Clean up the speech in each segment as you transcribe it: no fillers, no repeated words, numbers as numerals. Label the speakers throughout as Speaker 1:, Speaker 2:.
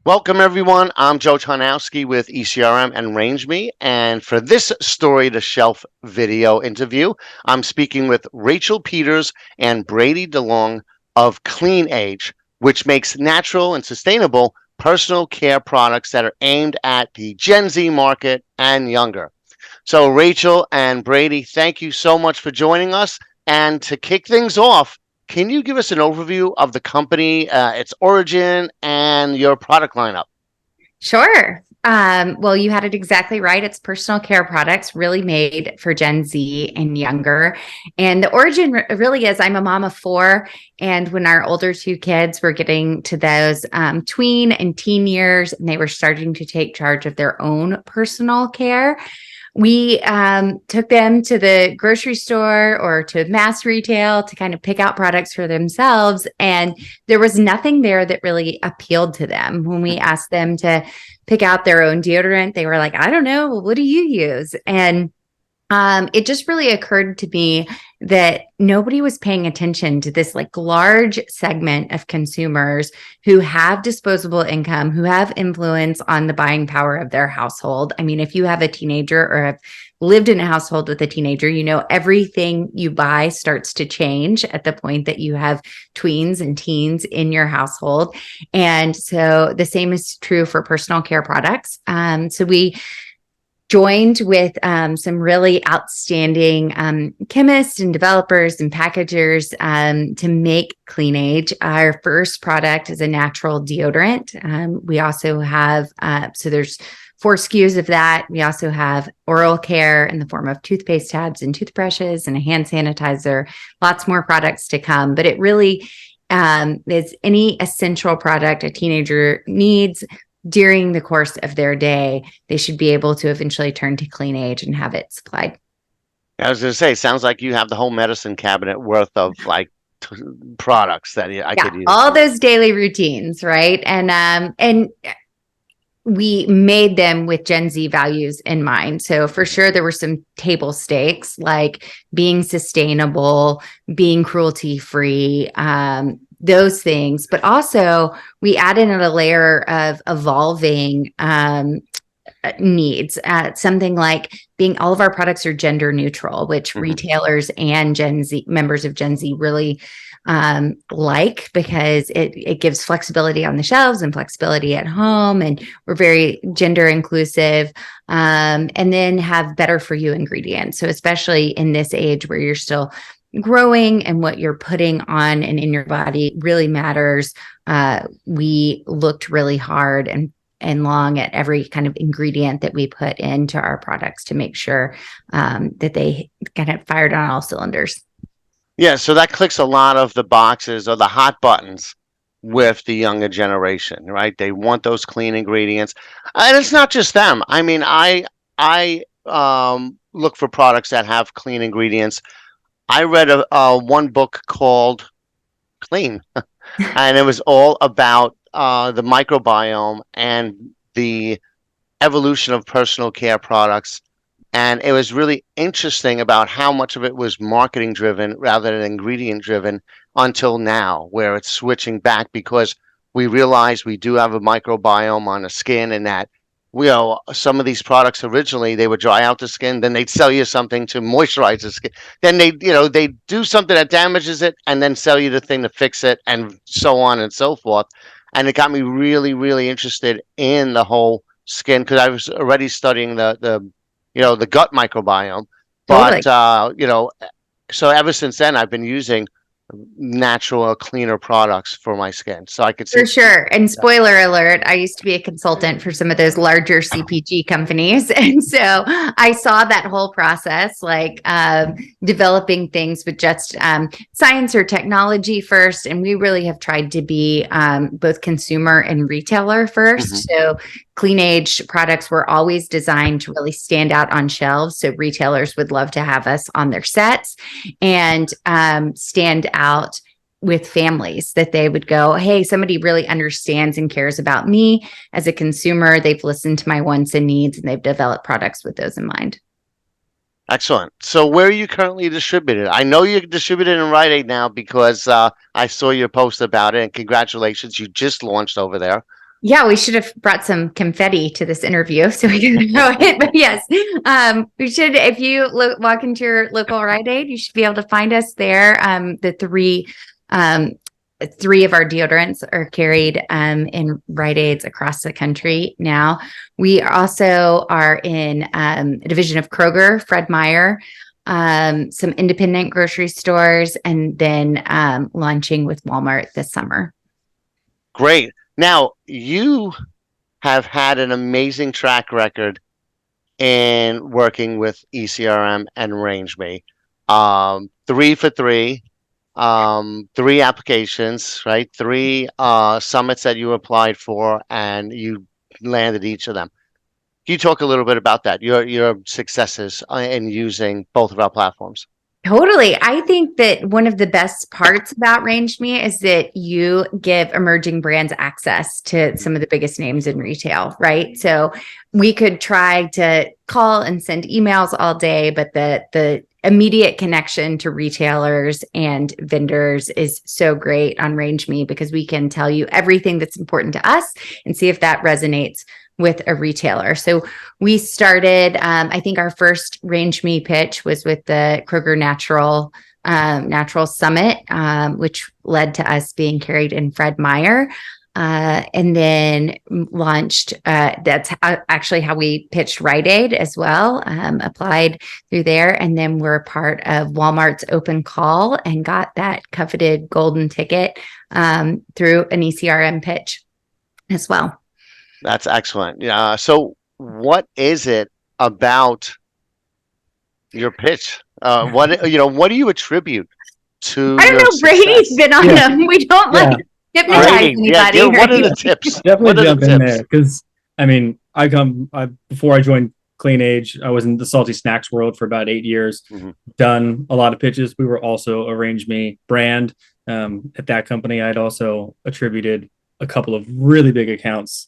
Speaker 1: Welcome, everyone. I'm Joe Tarnowski with ECRM and RangeMe. And for this Story to Shelf video interview, I'm speaking with Rachel Peters and Brady DeLong of Clean Age, which makes natural and sustainable personal care products that are aimed at the Gen Z market and younger. So, Rachel and Brady, thank you so much for joining us. And to kick things off, can you give us an overview of the company, its origin, and your product lineup?
Speaker 2: Sure. Well, you had it exactly right. It's personal care products really made for Gen Z and younger. And the origin really is I'm a mom of four. And when our older two kids were getting to those tween and teen years, and they were starting to take charge of their own personal care, we took them to the grocery store or to mass retail to kind of pick out products for themselves. And there was nothing there that really appealed to them. When we asked them to pick out their own deodorant, they were like, I don't know. Well, what do you use? And it just really occurred to me that nobody was paying attention to this like large segment of consumers who have disposable income, who have influence on the buying power of their household. I mean, if you have a teenager or have lived in a household with a teenager, you know, everything you buy starts to change at the point that you have tweens and teens in your household. And so the same is true for personal care products. So we joined with some really outstanding chemists and developers and packagers to make Clean Age. Our first product is a natural deodorant. We also have, so there's 4 SKUs of that. We also have oral care in the form of toothpaste tabs and toothbrushes and a hand sanitizer, lots more products to come. But it really is any essential product a teenager needs during the course of their day. They should be able to eventually turn to Clean Age and have it supplied.
Speaker 1: I was going to say, sounds like you have the whole medicine cabinet worth of products that I
Speaker 2: Yeah,
Speaker 1: could use.
Speaker 2: all those daily routines, right? And we made them with Gen Z values in mind. So for sure, there were some table stakes like being sustainable, being cruelty free, those things. But also, we added in a layer of evolving needs. Something like being all of our products are gender neutral, which retailers and Gen Z members of Gen Z really like because it gives flexibility on the shelves and flexibility at home, and we're very gender inclusive, and then have better for you ingredients. So especially in this age where you're still growing and what you're putting on and in your body really matters. We looked really hard and long at every kind of ingredient that we put into our products to make sure that they kind of fired on all cylinders.
Speaker 1: Yeah, so that clicks a lot of the boxes or the hot buttons with the younger generation, right? They want those clean ingredients, and it's not just them. I mean, I look for products that have clean ingredients. I read one book called Clean, and it was all about the microbiome and the evolution of personal care products. And it was really interesting about how much of it was marketing driven rather than ingredient driven until now, where it's switching back because we realize we do have a microbiome on the skin, and that some of these products originally they would dry out the skin, then they'd sell you something to moisturize the skin. Then they do something that damages it and then sell you the thing to fix it, and so on and so forth. And it got me really, really interested in the whole skin because I was already studying the gut microbiome.
Speaker 2: Totally.
Speaker 1: But so ever since then, I've been using natural, cleaner products for my skin. So I could see.
Speaker 2: For sure. And spoiler alert, I used to be a consultant for some of those larger CPG companies. And so I saw that whole process, like developing things with just science or technology first. And we really have tried to be both consumer and retailer first.
Speaker 1: Mhm.
Speaker 2: So Clean Age products were always designed to really stand out on shelves. So retailers would love to have us on their sets and stand out with families, that they would go, hey, somebody really understands and cares about me as a consumer. They've listened to my wants and needs, and they've developed products with those in mind.
Speaker 1: Excellent. So where are you currently distributed? I know you're distributed in Rite Aid now because I saw your post about it, and congratulations, you just launched over there.
Speaker 2: Yeah, we should have brought some confetti to this interview so we can throw it. But yes, we should. If you walk into your local Rite Aid, you should be able to find us there. The three of our deodorants are carried in Rite Aids across the country now. We also are in a division of Kroger, Fred Meyer, some independent grocery stores, and then launching with Walmart this summer.
Speaker 1: Great. Now, you have had an amazing track record in working with ECRM and RangeMe. 3 for 3, 3 applications, right? 3 summits that you applied for, and you landed each of them. Can you talk a little bit about that, your successes in using both of our platforms?
Speaker 2: Totally. I think that one of the best parts about RangeMe is that you give emerging brands access to some of the biggest names in retail, right? So we could try to call and send emails all day, but the immediate connection to retailers and vendors is so great on RangeMe because we can tell you everything that's important to us and see if that resonates with a retailer. So we started, I think our first RangeMe pitch was with the Kroger Natural Summit, which led to us being carried in Fred Meyer. And then launched, that's actually how we pitched Rite Aid as well, applied through there. And then we're a part of Walmart's open call and got that coveted golden ticket through an ECRM pitch as well.
Speaker 1: That's excellent. Yeah. So what is it about your pitch? What do you attribute to
Speaker 2: I don't
Speaker 1: your
Speaker 2: know. Brady's
Speaker 1: success?
Speaker 2: been on them. We don't
Speaker 3: Yeah.
Speaker 2: hypnotize
Speaker 1: Brady,
Speaker 2: anybody.
Speaker 1: what are
Speaker 2: right?
Speaker 1: the tips?
Speaker 3: Definitely
Speaker 1: What are the
Speaker 3: jump in
Speaker 1: tips?
Speaker 3: there because I mean, before I joined Clean Age, I was in the salty snacks world for about 8 years.
Speaker 1: Mhm.
Speaker 3: Done a lot of pitches. We were also a RangeMe brand at that company. I'd also attributed a couple of really big accounts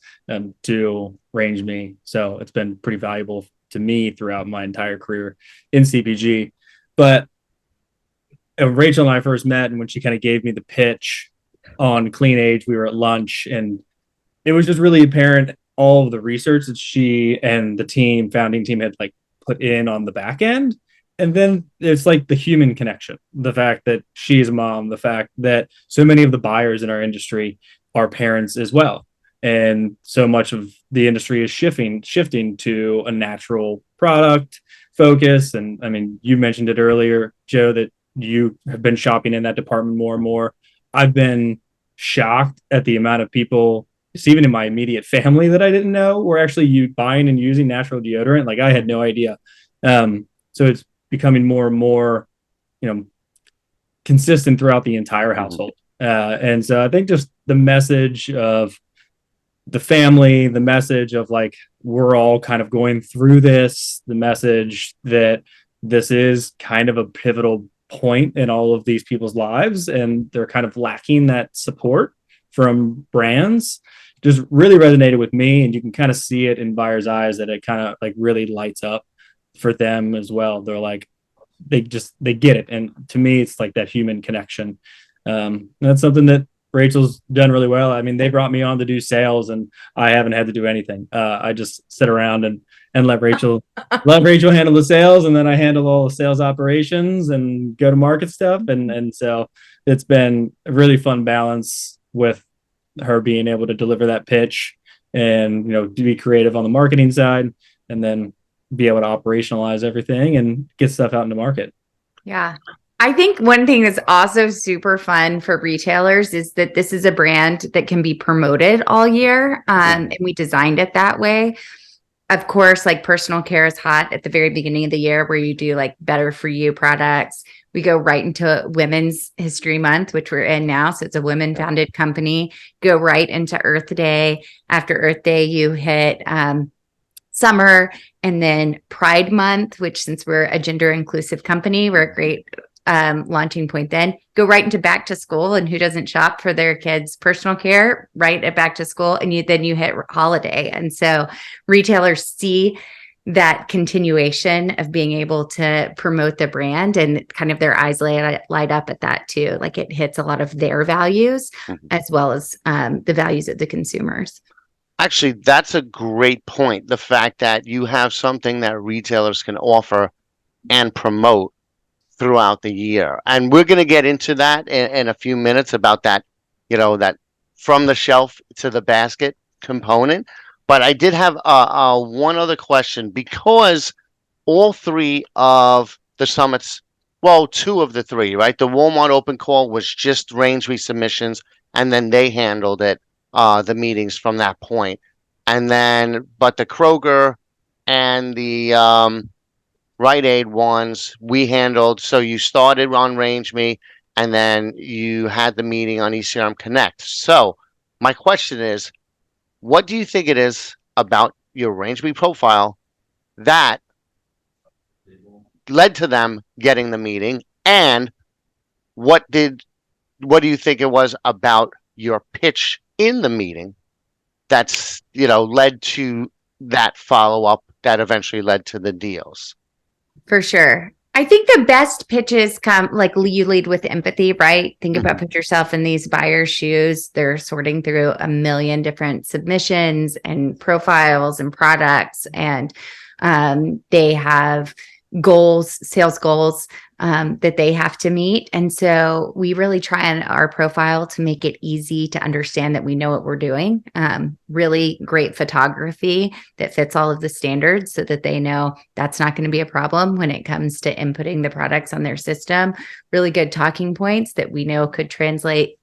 Speaker 3: to RangeMe, so it's been pretty valuable to me throughout my entire career in CPG. But Rachel and I first met, and when she kind of gave me the pitch on Clean Age, we were at lunch, and it was just really apparent all of the research that she and the founding team had like put in on the back end. And then it's like the human connection, the fact that she's a mom, the fact that so many of the buyers in our industry are parents as well. And so much of the industry is shifting to a natural product focus. And I mean, you mentioned it earlier, Joe, that you have been shopping in that department more and more. I've been shocked at the amount of people, just even in my immediate family, that I didn't know were actually buying and using natural deodorant. Like I had no idea. So it's becoming more and more, consistent throughout the entire household. And so I think just the message of the family, the message of like, we're all kind of going through this, the message that this is kind of a pivotal point in all of these people's lives, and they're kind of lacking that support from brands, just really resonated with me. And you can kind of see it in buyers' eyes that it kind of like really lights up for them as well. They're like, they get it. And to me, it's like that human connection. That's something that Rachel's done really well. I mean, they brought me on to do sales, and I haven't had to do anything. I just sit around and let Rachel handle the sales, and then I handle all the sales operations and go to market stuff. And so it's been a really fun balance with her being able to deliver that pitch and, to be creative on the marketing side, and then be able to operationalize everything and get stuff out into market.
Speaker 2: Yeah. I think one thing that's also super fun for retailers is that this is a brand that can be promoted all year. And we designed it that way. Of course, like personal care is hot at the very beginning of the year where you do like better for you products. We go right into Women's History Month, which we're in now. So it's a women founded company. Go right into Earth Day. After Earth Day, you hit summer, and then Pride Month, which since we're a gender inclusive company, we're a great launching point. Then go right into back to school, and who doesn't shop for their kids' personal care right at back to school, and then you hit holiday. And so retailers see that continuation of being able to promote the brand, and kind of their eyes light up at that too. Like it hits a lot of their values as well as the values of the consumers.
Speaker 1: Actually, that's a great point. The fact that you have something that retailers can offer and promote throughout the year. And we're going to get into that in a few minutes about that, that from the shelf to the basket component. But I did have one other question because all three of the summits, well, two of the three, right? The Walmart open call was just range resubmissions, and then they handled it, the meetings from that point. And then, but the Kroger and the Rite Aid ones we handled. So you started on RangeMe, and then you had the meeting on ECRM Connect. So my question is, what do you think it is about your RangeMe profile that led to them getting the meeting, and what did what do you think it was about your pitch in the meeting that's led to that follow up that eventually led to the deals?
Speaker 2: For sure. I think the best pitches come like you lead with empathy, right? Think about put yourself in these buyers' shoes. They're sorting through a million different submissions and profiles and products, and they have goals, sales goals that they have to meet. And so we really try on our profile to make it easy to understand that we know what we're doing. Really great photography that fits all of the standards so that they know that's not going to be a problem when it comes to inputting the products on their system. Really good talking points that we know could translate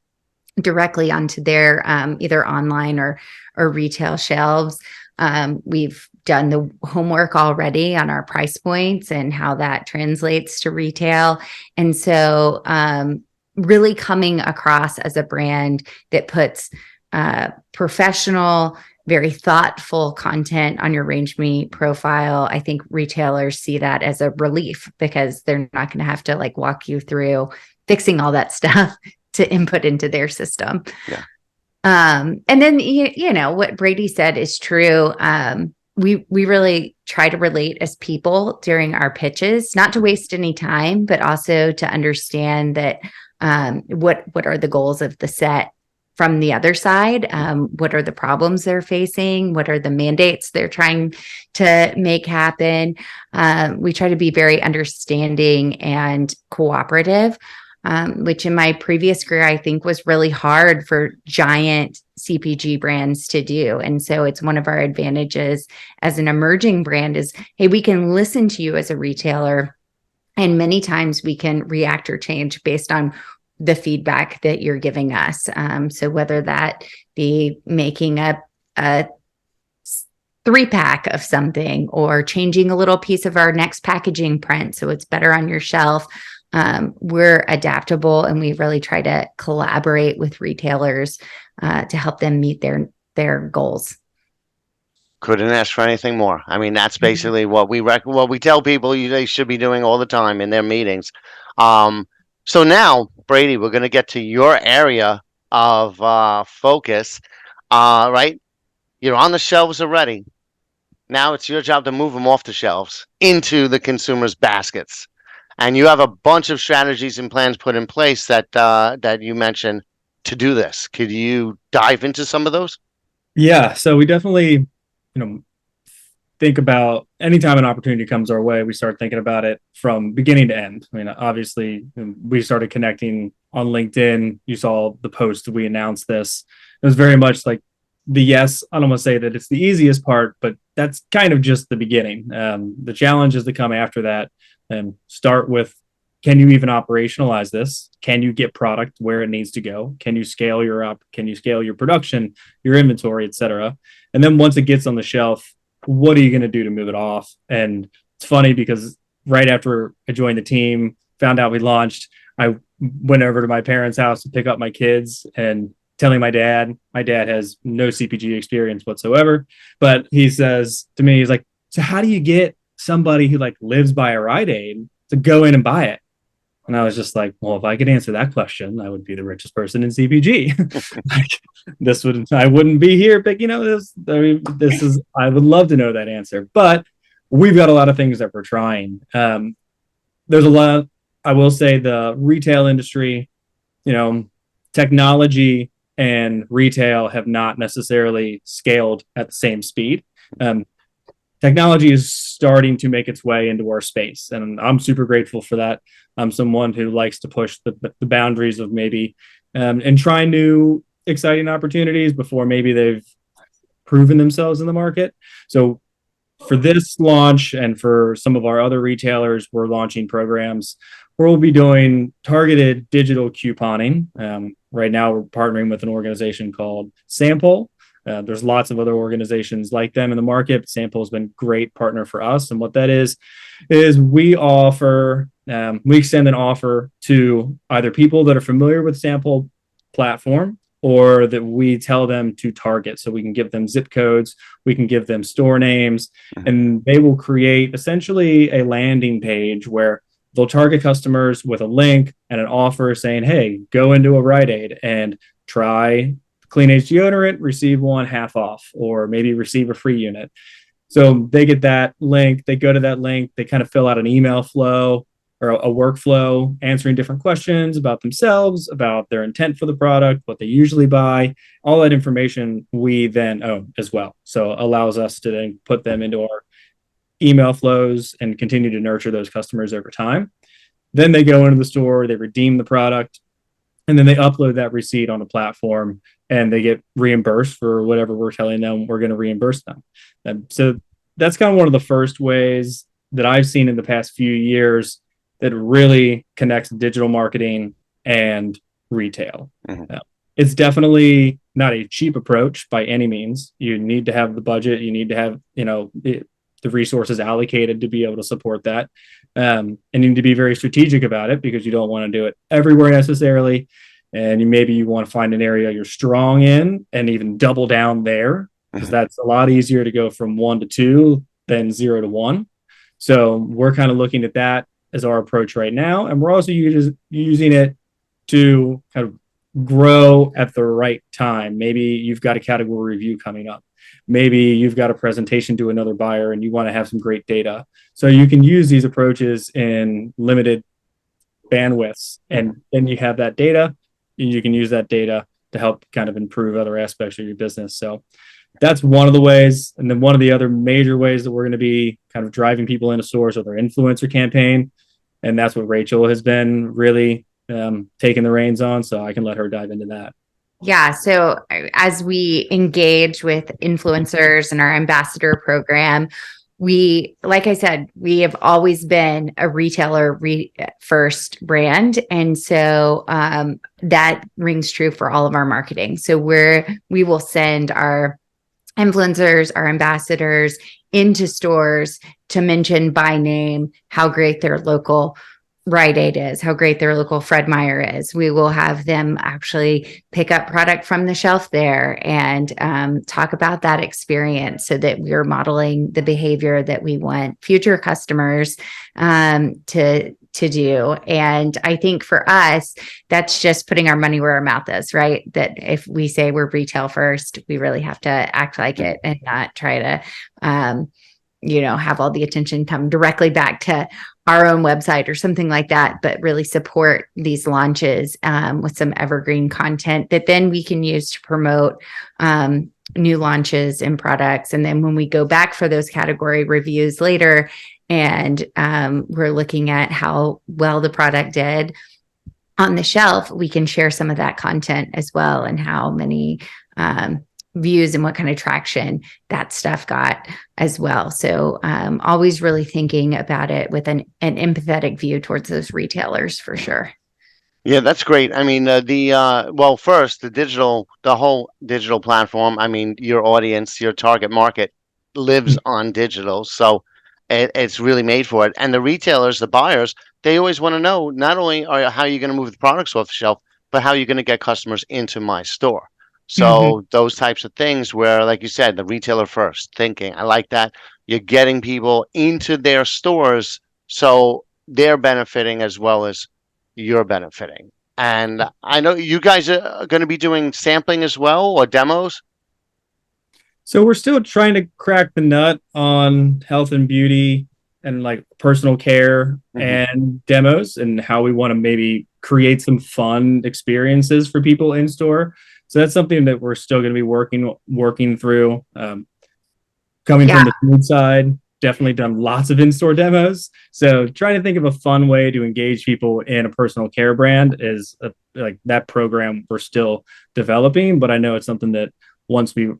Speaker 2: directly onto their either online or retail shelves. We've done the homework already on our price points and how that translates to retail. And so really coming across as a brand that puts professional, very thoughtful content on your RangeMe profile. I think retailers see that as a relief because they're not going to have to like walk you through fixing all that stuff to input into their system.
Speaker 1: Yeah.
Speaker 2: And then, you know, what Brady said is true. We really try to relate as people during our pitches, not to waste any time, but also to understand that what are the goals of the set from the other side? What are the problems they're facing? What are the mandates they're trying to make happen? We try to be very understanding and cooperative. Which in my previous career, I think was really hard for giant CPG brands to do. And so it's one of our advantages as an emerging brand is, hey, we can listen to you as a retailer. And many times we can react or change based on the feedback that you're giving us. So whether that be making a 3-pack of something or changing a little piece of our next packaging print so it's better on your shelf. We're adaptable and we really try to collaborate with retailers to help them meet their goals.
Speaker 1: Couldn't ask for anything more. I mean, that's basically what we tell people they should be doing all the time in their meetings. So now, Brady, we're going to get to your area of focus. Right? You're on the shelves already. Now it's your job to move them off the shelves into the consumers' baskets. And you have a bunch of strategies and plans put in place that you mentioned to do this. Could you dive into some of those?
Speaker 3: Yeah, so we definitely, think about anytime an opportunity comes our way, we start thinking about it from beginning to end. I mean, obviously, we started connecting on LinkedIn. You saw the post we announced this. It was very much like I don't want to say that it's the easiest part, but that's kind of just the beginning. The challenge is to come after that and start with, can you even operationalize this? Can you get product where it needs to go? Can you scale your production, your inventory, et cetera? And then once it gets on the shelf, what are you going to do to move it off? And it's funny because right after I joined the team, found out we launched, I went over to my parents' house to pick up my kids and telling my dad has no CPG experience whatsoever, but he says to me, he's like, so how do you get somebody who like lives by a Rite Aid to go in and buy it? And I was just like, well, if I could answer that question, I would be the richest person in CPG. I wouldn't be here, but I would love to know that answer, but we've got a lot of things that we're trying. There's a lot, I will say the retail industry, technology and retail have not necessarily scaled at the same speed. Technology is starting to make its way into our space, and I'm super grateful for that. I'm someone who likes to push the boundaries of maybe and try new exciting opportunities before maybe they've proven themselves in the market. So for this launch and for some of our other retailers, we're launching programs where we'll be doing targeted digital couponing. Right now, we're partnering with an organization called Sample. There's lots of other organizations like them in the market. Sample has been a great partner for us. And what that is we extend an offer to either people that are familiar with Sample platform or that we tell them to target. So we can give them zip codes, we can give them store names, and they will create essentially a landing page where they'll target customers with a link and an offer saying, hey, go into a Rite Aid and try Clean Age deodorant, receive one half off, or maybe receive a free unit. So they get that link, they go to that link, they kind of fill out an email flow or a workflow, answering different questions about themselves, about their intent for the product, what they usually buy. All that information we then own as well. So allows us to then put them into our email flows and continue to nurture those customers over time. Then they go into the store, they redeem the product, and then they upload that receipt on a platform and they get reimbursed for whatever we're telling them we're going to reimburse them. And so that's kind of one of the first ways that I've seen in the past few years that really connects digital marketing and retail. It's definitely not a cheap approach by any means. You need to have the budget. You need to have, the resources allocated to be able to support that. And you need to be very strategic about it because you don't want to do it everywhere necessarily. And maybe you want to find an area you're strong in and even double down there, because that's a lot easier to go from 1 to 2 than 0 to 1. So we're kind of looking at that as our approach right now. And we're also using it to kind of grow at the right time. Maybe you've got a category review coming up. Maybe you've got a presentation to another buyer and you want to have some great data. So you can use these approaches in limited bandwidths, and then you have that data and you can use that data to help kind of improve other aspects of your business. So that's one of the ways. And then one of the other major ways that we're going to be kind of driving people into stores with our influencer campaign. And that's what Rachel has been really taking the reins on. So I can let her dive into that.
Speaker 2: Yeah. So as we engage with influencers in our ambassador program, like I said, we have always been a retailer first brand. And so that rings true for all of our marketing. So we will send our influencers, our ambassadors into stores to mention by name how great their local Rite Aid is, how great their local Fred Meyer is. We will have them actually pick up product from the shelf there and talk about that experience so that we're modeling the behavior that we want future customers to do. And I think for us, that's just putting our money where our mouth is, right? That if we say we're retail first, we really have to act like it and not try to, have all the attention come directly back to our own website or something like that, but really support these launches with some evergreen content that then we can use to promote new launches and products. And then when we go back for those category reviews later, and we're looking at how well the product did on the shelf, we can share some of that content as well and how many views and what kind of traction that stuff got as well. So always really thinking about it with an empathetic view towards those retailers for sure.
Speaker 1: Yeah, that's great. I mean, first, the whole digital platform. I mean, your audience, your target market lives on digital. So it's really made for it. And the retailers, the buyers, they always want to know not only how you're going to move the products off the shelf, but how you're going to get customers into my store. So those types of things where, like you said, the retailer first thinking, I like that. You're getting people into their stores, so they're benefiting as well as you're benefiting. And I know you guys are going to be doing sampling as well or demos.
Speaker 3: So we're still trying to crack the nut on health and beauty and like personal care and demos and how we want to maybe create some fun experiences for people in store. So that's something that we're still going to be working through. Coming
Speaker 2: Yeah.
Speaker 3: from the food side, definitely done lots of in-store demos. So trying to think of a fun way to engage people in a personal care brand is like that program we're still developing, but I know it's something that once we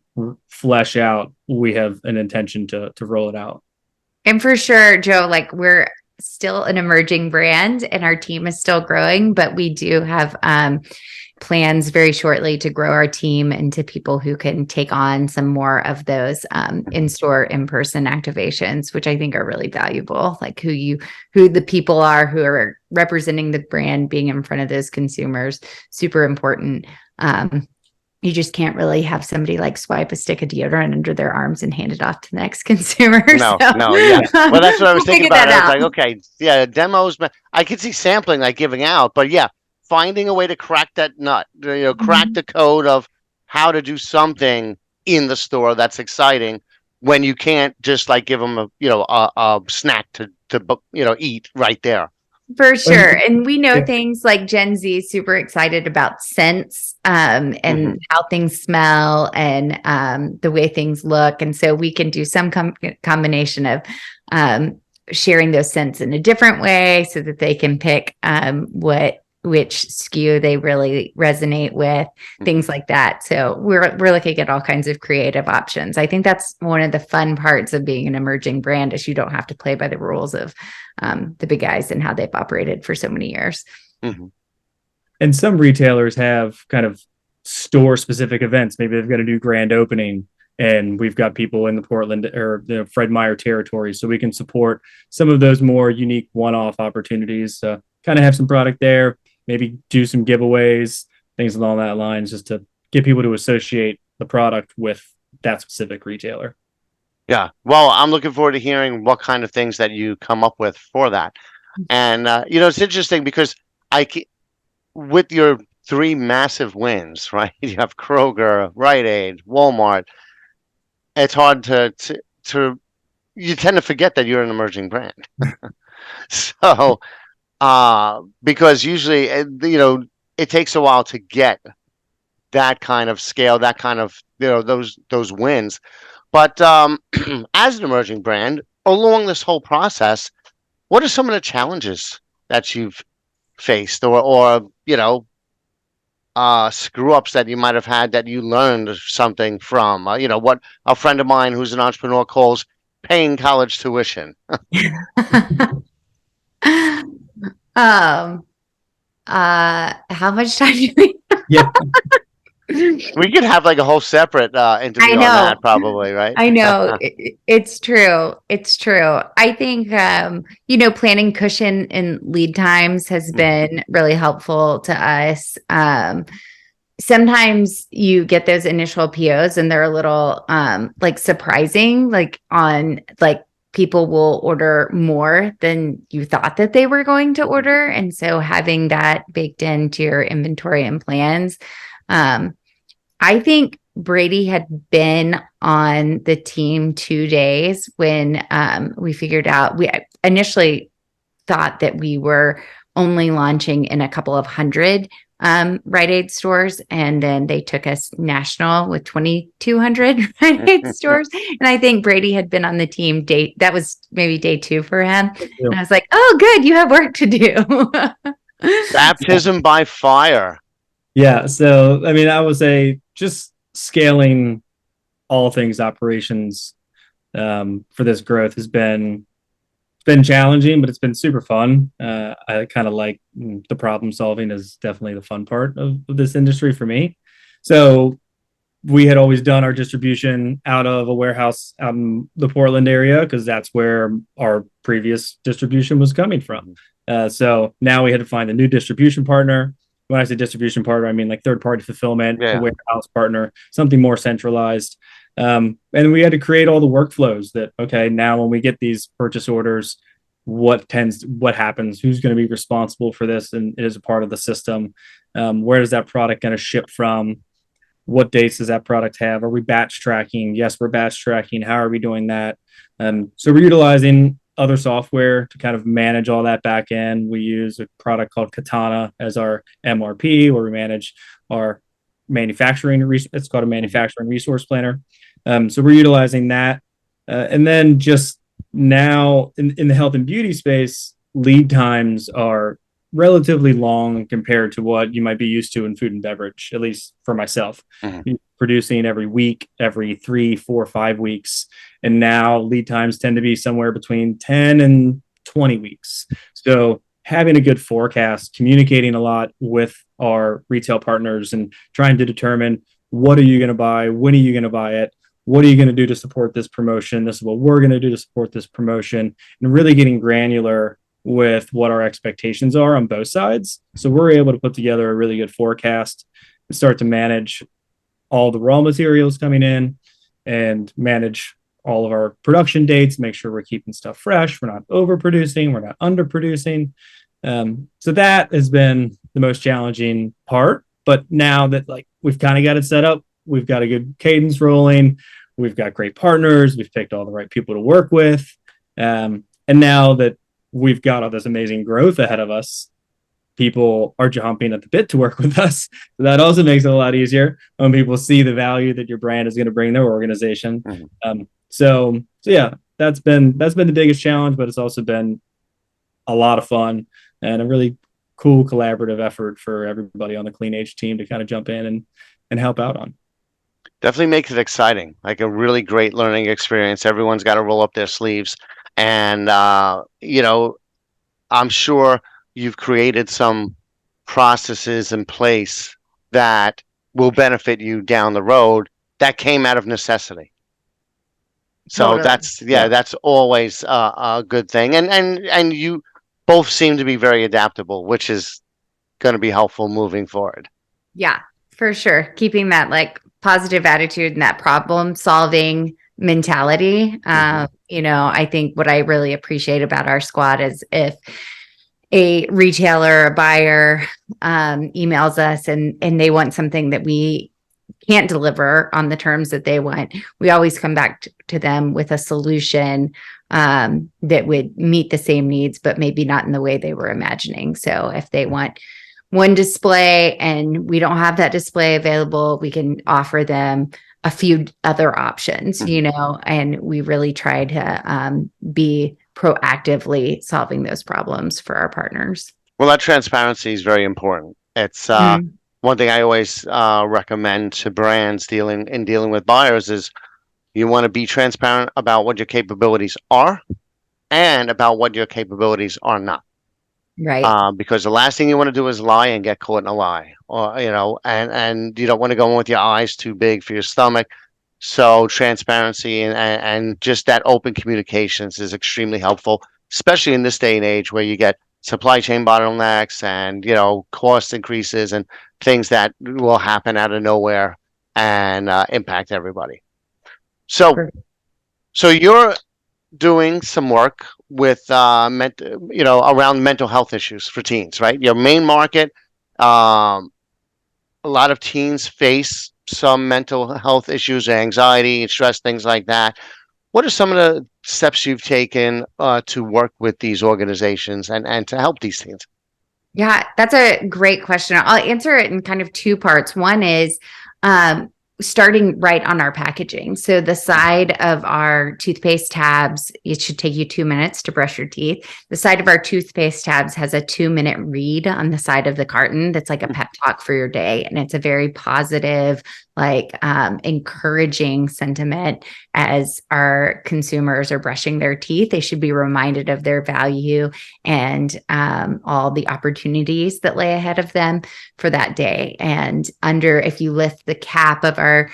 Speaker 3: flesh out, we have an intention to roll it out.
Speaker 2: And for sure, Joe, like we're still an emerging brand and our team is still growing, but we do have plans very shortly to grow our team into people who can take on some more of those in-store, in-person activations, which I think are really valuable. Like who the people are who are representing the brand, being in front of those consumers, super important. You just can't really have somebody like swipe a stick of deodorant under their arms and hand it off to the next consumer.
Speaker 1: No,
Speaker 2: So,
Speaker 1: yeah. Well, that's what I was
Speaker 2: we'll
Speaker 1: thinking
Speaker 2: figure
Speaker 1: about.
Speaker 2: that
Speaker 1: I was
Speaker 2: out.
Speaker 1: like, okay, yeah, demos. I could see sampling, like giving out, but yeah, finding a way to crack that nut, crack the code of how to do something in the store that's exciting when you can't just like give them a snack to eat right there.
Speaker 2: For sure. And we know things like Gen Z is super excited about scents and how things smell and the way things look. And so we can do some combination of sharing those scents in a different way so that they can pick which SKU they really resonate with, things like that. So we're looking at all kinds of creative options. I think that's one of the fun parts of being an emerging brand is you don't have to play by the rules of the big guys and how they've operated for so many years.
Speaker 3: And some retailers have kind of store specific events. Maybe they've got a new grand opening and we've got people in the Portland or the Fred Meyer territory. So we can support some of those more unique one-off opportunities, kind of have some product there, maybe do some giveaways, things along that lines, just to get people to associate the product with that specific retailer.
Speaker 1: Yeah. Well, I'm looking forward to hearing what kind of things that you come up with for that. And, it's interesting because with your 3 massive wins, right? You have Kroger, Rite Aid, Walmart. It's hard to you tend to forget that you're an emerging brand. So, because usually, it takes a while to get that kind of scale, that kind of, those wins. But as an emerging brand, along this whole process, what are some of the challenges that you've faced or screw ups that you might have had that you learned something from? What a friend of mine who's an entrepreneur calls paying college tuition.
Speaker 2: How much time do we
Speaker 3: Yeah.
Speaker 1: We could have like a whole separate interview on that, probably, right?
Speaker 2: I know it's true. It's true. I think, planning cushion and lead times has been really helpful to us. Sometimes you get those initial POs and they're a little surprising, people will order more than you thought that they were going to order. And so having that baked into your inventory and plans, I think Brady had been on the team 2 days when we figured out, we initially thought that we were only launching in a couple of hundred Rite Aid stores. And then they took us national with 2,200 Rite Aid stores. And I think Brady had been on the team that was maybe day 2 for him. Yeah. And I was like, oh, good. You have work to do.
Speaker 1: Baptism by fire.
Speaker 3: Yeah. So, I would say just scaling all things operations for this growth has been challenging, but it's been super fun. I kind of like the problem solving is definitely the fun part of this industry for me. So we had always done our distribution out of a warehouse out in the Portland area because that's where our previous distribution was coming from. So now we had to find a new distribution partner. When I say distribution partner, I mean like third-party fulfillment, a warehouse partner, something more centralized. And we had to create all the workflows that, okay, now when we get these purchase orders, what happens, who's going to be responsible for this and is a part of the system? Where is that product going to ship from? What dates does that product have? Are we batch tracking? Yes, we're batch tracking. How are we doing that? So we're utilizing other software to kind of manage all that back end. We use a product called Katana as our MRP, where we manage our it's called a manufacturing resource planner. So we're utilizing that. And then just now in the health and beauty space, lead times are relatively long compared to what you might be used to in food and beverage, at least for myself. Producing every week, every 3, 4, 5 weeks. And now lead times tend to be somewhere between 10 and 20 weeks. So having a good forecast, communicating a lot with our retail partners and trying to determine what are you going to buy? When are you going to buy it? What are you going to do to support this promotion? This is what we're going to do to support this promotion, and really getting granular with what our expectations are on both sides. So we're able to put together a really good forecast and start to manage all the raw materials coming in and manage all of our production dates, make sure we're keeping stuff fresh. We're not overproducing, we're not underproducing. So that has been the most challenging part. But now that we've kind of got it set up, we've got a good cadence rolling, we've got great partners, we've picked all the right people to work with. And now that we've got all this amazing growth ahead of us, people are jumping at the bit to work with us. So that also makes it a lot easier when people see the value that your brand is going to bring their organization. So yeah, that's been the biggest challenge, but it's also been a lot of fun and a really cool collaborative effort for everybody on the Clean Age team to kind of jump in and help out on.
Speaker 1: Definitely makes it exciting, like a really great learning experience. Everyone's got to roll up their sleeves. And, I'm sure you've created some processes in place that will benefit you down the road that came out of necessity. So
Speaker 2: Totally.
Speaker 1: that's always a good thing. And you both seem to be very adaptable, which is going to be helpful moving forward.
Speaker 2: Yeah, for sure. Keeping that positive attitude and that problem solving mentality. I think what I really appreciate about our squad is if a retailer, a buyer emails us and they want something that we can't deliver on the terms that they want, we always come back to them with a solution that would meet the same needs, but maybe not in the way they were imagining. So if they want one display and we don't have that display available, we can offer them a few other options, and we really try to be proactively solving those problems for our partners.
Speaker 1: Well, that transparency is very important. It's one thing I always recommend to brands dealing with buyers is you want to be transparent about what your capabilities are and about what your capabilities are not.
Speaker 2: Right.
Speaker 1: Because the last thing you want to do is lie and get caught in a lie, or and you don't want to go in with your eyes too big for your stomach. So transparency and just that open communications is extremely helpful, especially in this day and age where you get supply chain bottlenecks and cost increases and things that will happen out of nowhere and impact everybody. So you're doing some work with around mental health issues for teens, right? Your main market, a lot of teens face some mental health issues, anxiety, stress, things like that. What are some of the steps you've taken to work with these organizations and to help these teens?
Speaker 2: Yeah, that's a great question. I'll answer it in kind of two parts. One is starting right on our packaging. So the side of our toothpaste tabs, it should take you 2 minutes to brush your teeth. The side of our toothpaste tabs has a 2-minute read on the side of the carton. That's like a pep talk for your day. And it's a very positive, encouraging sentiment as our consumers are brushing their teeth. They should be reminded of their value and all the opportunities that lay ahead of them for that day. And if you lift the cap of our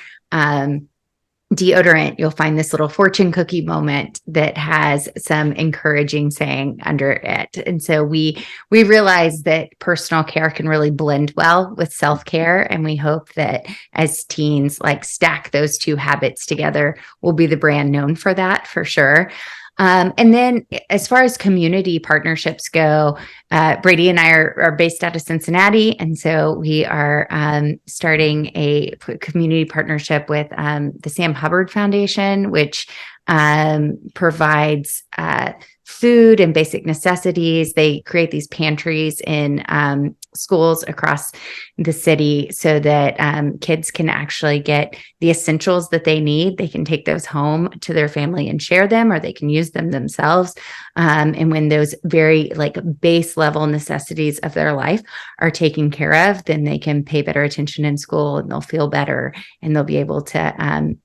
Speaker 2: deodorant, you'll find this little fortune cookie moment that has some encouraging saying under it. And so we realize that personal care can really blend well with self-care. And we hope that as teens stack those two habits together, we'll be the brand known for that for sure. And then as far as community partnerships go, Brady and I are based out of Cincinnati. And so we are starting a community partnership with the Sam Hubbard Foundation, which provides food and basic necessities. They create these pantries in schools across the city so that kids can actually get the essentials that they need. They can take those home to their family and share them, or they can use them themselves. And when those very like base level necessities of their life are taken care of, then they can pay better attention in school and they'll feel better and they'll be able to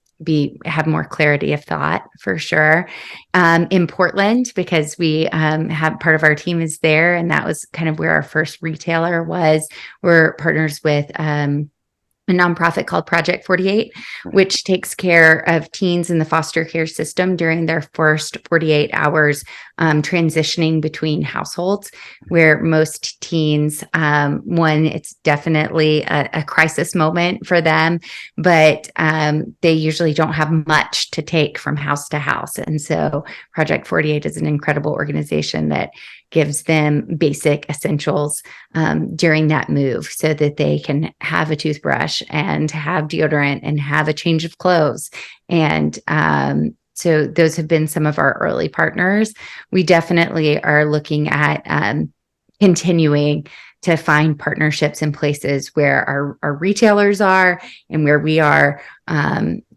Speaker 2: have more clarity of thought for sure. In Portland, because we have part of our team is there, and that was kind of where our first retailer was. We're partners with a nonprofit called Project 48, which takes care of teens in the foster care system during their first 48 hours, transitioning between households, where most teens, it's definitely a crisis moment for them, but they usually don't have much to take from house to house. And so Project 48 is an incredible organization that gives them basic essentials during that move so that they can have a toothbrush and have deodorant and have a change of clothes. And so those have been some of our early partners. We definitely are looking at continuing to find partnerships in places where our retailers are and where we are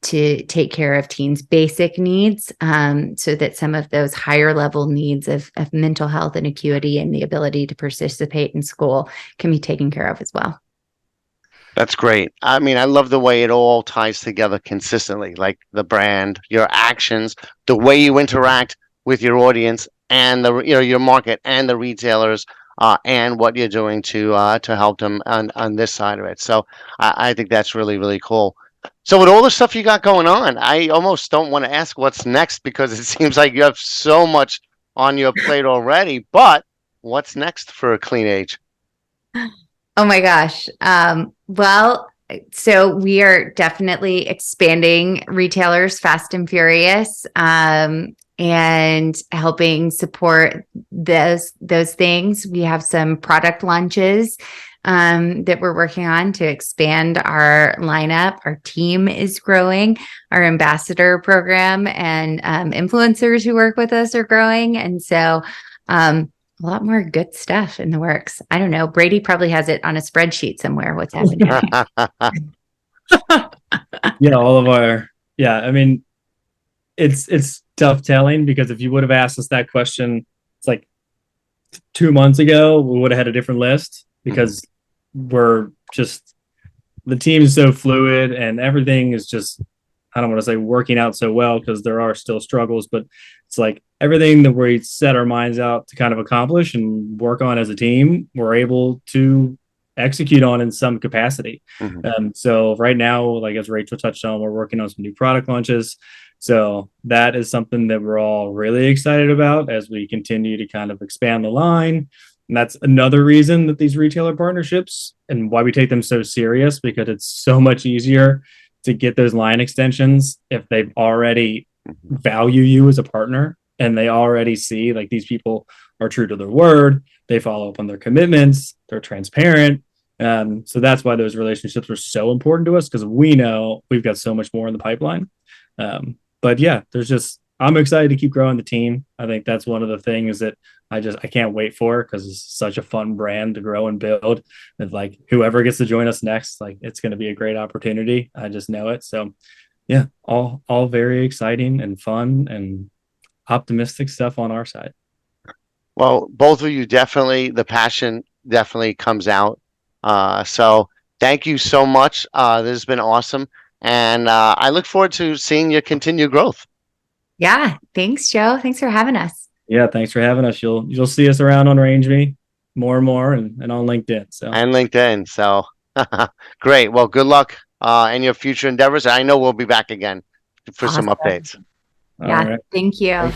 Speaker 2: to take care of teens' basic needs, so that some of those higher level needs of mental health and acuity and the ability to participate in school can be taken care of as well.
Speaker 1: That's great. I mean, I love the way it all ties together consistently, like the brand, your actions, the way you interact with your audience and your market and the retailers, and what you're doing to help them on this side of it. So I think that's really, really cool. So with all the stuff you got going on, I almost don't want to ask what's next because it seems like you have so much on your plate already. But what's next for Clean Age?
Speaker 2: Oh my gosh. Well, so we are definitely expanding retailers fast and furious, and helping support those things. We have some product launches that we're working on to expand our lineup. Our team is growing. Our ambassador program and influencers who work with us are growing. And so a lot more good stuff in the works. I don't know. Brady probably has it on a spreadsheet somewhere. What's happening?
Speaker 3: I mean, it's tough telling because if you would have asked us that question, it's like 2 months ago, we would have had a different list because we're just, the team is so fluid and everything is just, I don't want to say working out so well because there are still struggles, but it's like everything that we set our minds out to kind of accomplish and work on as a team, we're able to execute on in some capacity. So right now, like as Rachel touched on, we're working on some new product launches. So that is something that we're all really excited about as we continue to kind of expand the line. And that's another reason that these retailer partnerships and why we take them so serious, because it's so much easier to get those line extensions if they've already value you as a partner and they already see like these people are true to their word, they follow up on their commitments, they're transparent. So that's why those relationships are so important to us, because we know we've got so much more in the pipeline. But yeah, I'm excited to keep growing the team. I think that's one of the things that I can't wait for, because it's such a fun brand to grow and build. And like whoever gets to join us next, like it's going to be a great opportunity. I just know it. So yeah, all very exciting and fun and optimistic stuff on our side.
Speaker 1: Well, both of you the passion definitely comes out. So thank you so much. This has been awesome. And I look forward to seeing your continued growth.
Speaker 2: Yeah. Thanks, Joe. Thanks for having us.
Speaker 3: Yeah. Thanks for having us. You'll see us around on RangeMe more and more and on LinkedIn.
Speaker 1: So great. Well, good luck in your future endeavors. I know we'll be back again for some updates.
Speaker 2: Yeah. Right. Thank you.